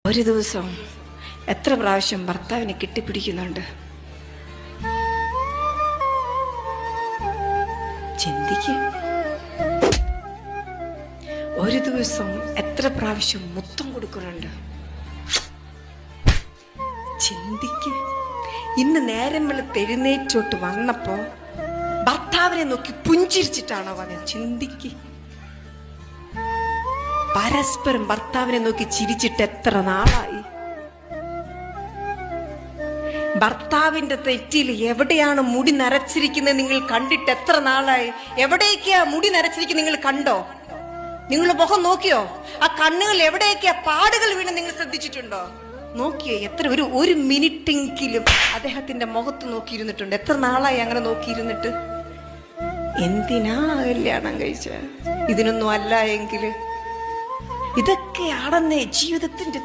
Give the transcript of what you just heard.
ഒരു ദിവസം എത്ര പ്രാവശ്യം ഭർത്താവിനെ കെട്ടിപ്പിടിക്കുന്നുണ്ട്? ചിന്തിക്ക്. ഒരു ദിവസം എത്ര പ്രാവശ്യം മുത്തം കൊടുക്കുന്നുണ്ട്? ചിന്തിക്ക്. ഇന്ന് നേരം വെളുത്ത് എഴുന്നേറ്റോട്ട് വന്നപ്പോ ഭർത്താവിനെ നോക്കി പുഞ്ചിരിച്ചിട്ടാണോ വന്നത്? ചിന്തിക്ക്. പരസ്പരം ഭർത്താവിനെ നോക്കി ചിരിച്ചിട്ട് എത്ര നാളായി? ഭർത്താവിന്റെ തെറ്റിൽ എവിടെയാണ് മുടി നരച്ചിരിക്കുന്നത് നിങ്ങൾ കണ്ടിട്ട് എത്ര നാളായി? എവിടേക്കാ മുടി നരച്ചിരിക്കുന്നത് നിങ്ങൾ കണ്ടോ? നിങ്ങൾ മുഖം നോക്കിയോ? ആ കണ്ണുകൾ എവിടേക്കാ പാടുകൾ വീണ് നിങ്ങൾ ശ്രദ്ധിച്ചിട്ടുണ്ടോ? നോക്കിയോ? എത്ര ഒരു മിനിറ്റെങ്കിലും അദ്ദേഹത്തിന്റെ മുഖത്ത് നോക്കിയിരുന്നിട്ടുണ്ട്? എത്ര നാളായി അങ്ങനെ നോക്കിയിരുന്നിട്ട്? എന്തിനാ കല്യാണം കഴിച്ച? ഇതിനൊന്നും അല്ല എങ്കിൽ ഇതൊക്കെയാണെന്നേ ജീവിതത്തിന്റെ